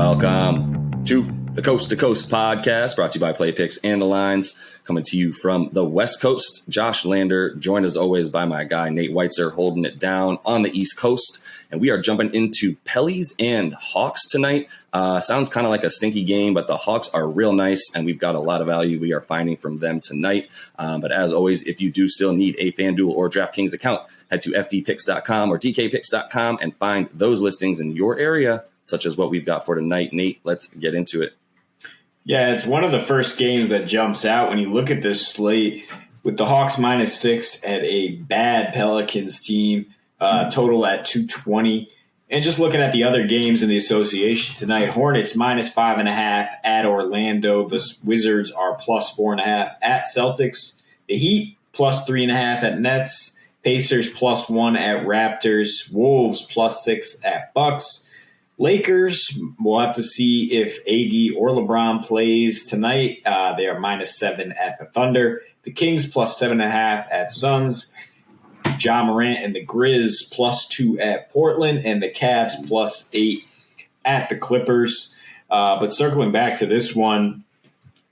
Welcome to the Coast to Coast podcast, brought to you by Play Picks and the Lines, coming to you from the West Coast. Josh Lander, joined as always by my guy Nate Weitzer, holding it down on the East Coast. And we are jumping into Pellies and Hawks tonight. Sounds kind of like a stinky game, but the Hawks are real nice, and we've got a lot of value we are finding from them tonight. But as always, if you do still need a FanDuel or DraftKings account, head to fdpicks.com or dkpicks.com and find those listings in your area, such as what we've got for tonight. Nate, let's get into it. Yeah, it's one of the first games that jumps out when you look at this slate with the Hawks -6 at a bad Pelicans team, total at 220. And just looking at the other games in the association tonight, Hornets -5.5 at Orlando. The Wizards are +4.5 at Celtics. The Heat +3.5 at Nets. Pacers +1 at Raptors. Wolves +6 at Bucks. Lakers, we'll have to see if AD or LeBron plays tonight. They are -7 at the Thunder. The Kings +7.5 at Suns. Ja Morant and the Grizz +2 at Portland. And the Cavs +8 at the Clippers. But circling back to this one,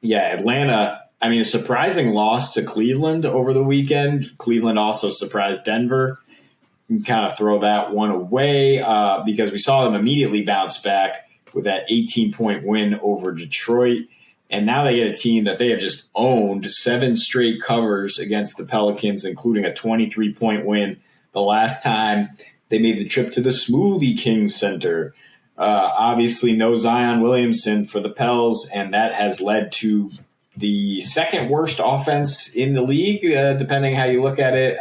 Atlanta, a surprising loss to Cleveland over the weekend. Cleveland also surprised Denver. You can kind of throw that one away because we saw them immediately bounce back with that 18-point win over Detroit. And now they get a team that they have just owned 7 straight covers against the Pelicans, including a 23-point win the last time they made the trip to the Smoothie King Center. Obviously, no Zion Williamson for the Pels, and that has led to the second worst offense in the league, depending how you look at it.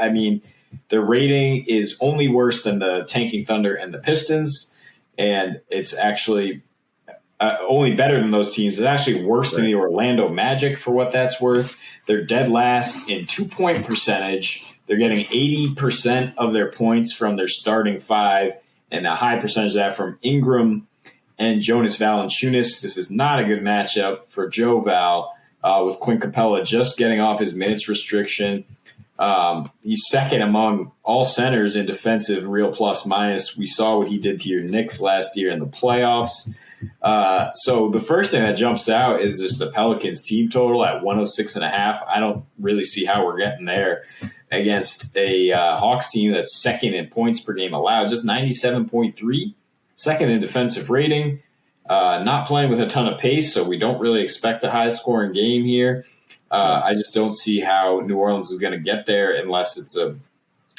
Their rating is only worse than the tanking Thunder and the Pistons, and it's actually only better than those teams. It's actually worse than the Orlando Magic for what that's worth. They're dead last in 2-point percentage. They're getting 80% of their points from their starting 5, and a high percentage of that from Ingram and Jonas Valanciunas. This is not a good matchup for Joe Val, with Quinn Capella just getting off his minutes restriction. He's second among all centers in defensive real plus-minus. We saw what he did to your Knicks last year in the playoffs. So the first thing that jumps out is just the Pelicans team total at 106.5. I don't really see how we're getting there against a Hawks team that's second in points per game allowed, just 97.3, second in defensive rating, not playing with a ton of pace, so we don't really expect a high-scoring game here. I just don't see how New Orleans is going to get there unless it's a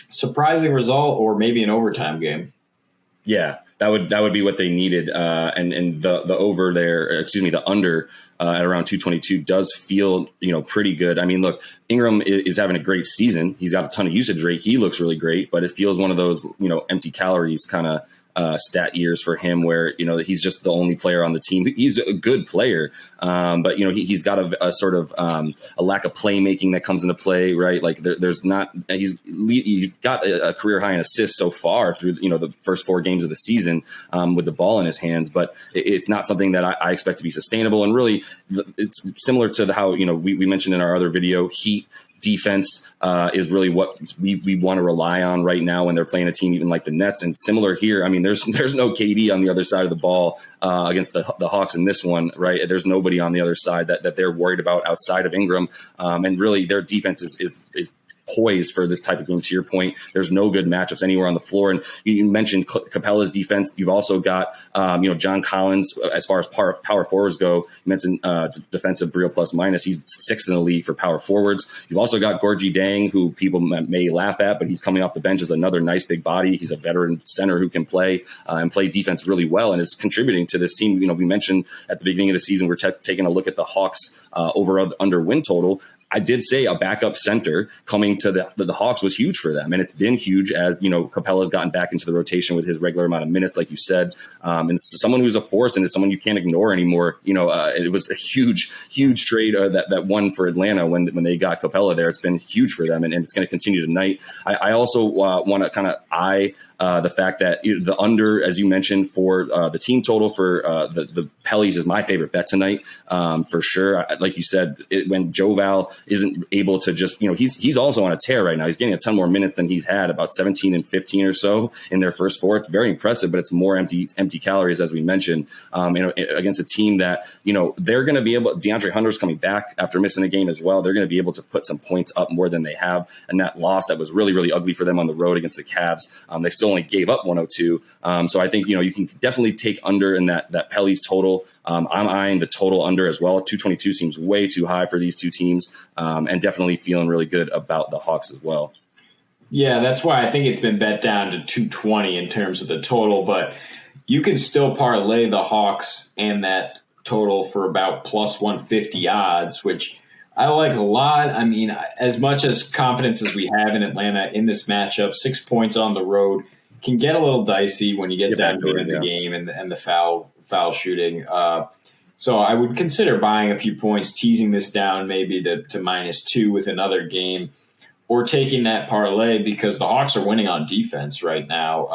surprising result or maybe an overtime game. Yeah, that would be what they needed. And the over there, the under at around 222 does feel, pretty good. Look, Ingram is having a great season. He's got a ton of usage rate. He looks really great, but it feels one of those, empty calories kind of stat years for him where, he's just the only player on the team. He's a good player, but, he's got a sort of a lack of playmaking that comes into play, right? Like there's not – he's got a career high in assists so far through, the first 4 games of the season with the ball in his hands, but it's not something that I expect to be sustainable. And really, it's similar to how, we mentioned in our other video, Heat defense is really what we want to rely on right now when they're playing a team even like the Nets. And similar here, there's no KD on the other side of the ball against the Hawks in this one, right? There's nobody on the other side that they're worried about outside of Ingram. And really their defense is poised for this type of game. To your point, there's no good matchups anywhere on the floor. And you mentioned Capella's defense. You've also got, John Collins, as far as power forwards go. You mentioned defensive real plus minus. He's 6th in the league for power forwards. You've also got Gorgie Dang, who people may laugh at, but he's coming off the bench as another nice big body. He's a veteran center who can play and play defense really well and is contributing to this team. We mentioned at the beginning of the season, we're taking a look at the Hawks over-under win total. I did say a backup center coming to the Hawks was huge for them. And it's been huge as, Capella's gotten back into the rotation with his regular amount of minutes, like you said. And it's someone who's a force and is someone you can't ignore anymore. It was a huge trade that won for Atlanta when they got Capella there. It's been huge for them, and it's going to continue tonight. I also want to kind of eye the fact that the under, as you mentioned, for the team total for the Pellies is my favorite bet tonight, for sure. Like you said, when Joe Val isn't able to just, he's also on a tear right now. He's getting a ton more minutes than he's had, about 17 and 15 or so in their first four. It's very impressive, but it's more empty calories, as we mentioned, against a team that, they're going to be able, DeAndre Hunter's coming back after missing a game as well. They're going to be able to put some points up more than they have. And that loss that was really, really ugly for them on the road against the Cavs, they still only gave up 102. So I think, you can definitely take under in that Pelly's total. I'm eyeing the total under as well. 222 seems way too high for these two teams, and definitely feeling really good about the Hawks as well. Yeah, that's why I think it's been bet down to 220 in terms of the total, but you can still parlay the Hawks and that total for about plus 150 odds, which I like a lot. I mean, as much as confidence as we have in Atlanta in this matchup, 6 points on the road can get a little dicey when you get down to the game and the foul shooting. So I would consider buying a few points, teasing this down maybe to -2 with another game, or taking that parlay because the Hawks are winning on defense right now.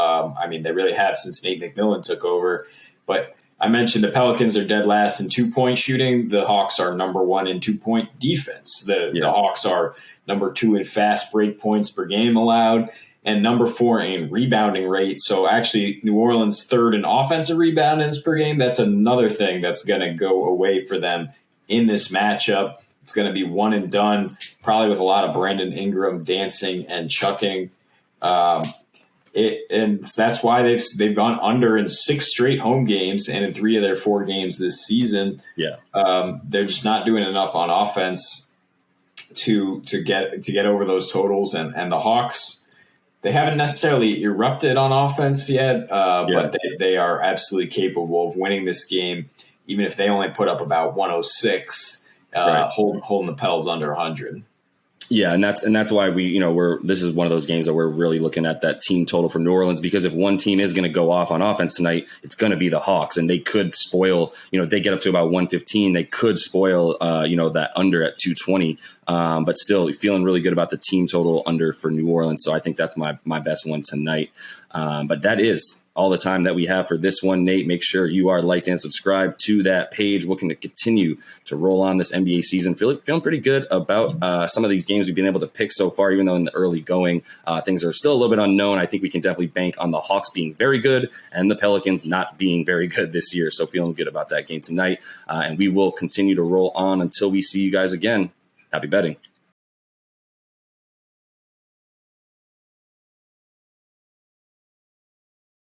I mean, they really have since Nate McMillan took over. But I mentioned the Pelicans are dead last in 2-point shooting. The Hawks are number 1 in 2-point defense. The Hawks are number 2 in fast break points per game allowed, and number 4 in rebounding rate. So actually New Orleans 3rd in offensive reboundings per game. That's another thing that's going to go away for them in this matchup. It's going to be one and done, probably with a lot of Brandon Ingram dancing and chucking. And that's why they've gone under in 6 straight home games and in 3 of their 4 games this season. Yeah, they're just not doing enough on offense to get over those totals. And the Hawks, they haven't necessarily erupted on offense yet, but they are absolutely capable of winning this game, even if they only put up about 106, holding the Pels under 100. Yeah, and that's why this is one of those games that we're really looking at that team total for New Orleans, because if one team is going to go off on offense tonight, it's going to be the Hawks, and they could spoil, if they get up to about 115, they could spoil, that under at 220. But still feeling really good about the team total under for New Orleans. So I think that's my best one tonight. But that is all the time that we have for this one, Nate. Make sure you are liked and subscribed to that page. Looking to continue to roll on this NBA season. Feeling pretty good about some of these games we've been able to pick so far, even though in the early going, things are still a little bit unknown. I think we can definitely bank on the Hawks being very good and the Pelicans not being very good this year. So feeling good about that game tonight. And we will continue to roll on until we see you guys again. Happy betting.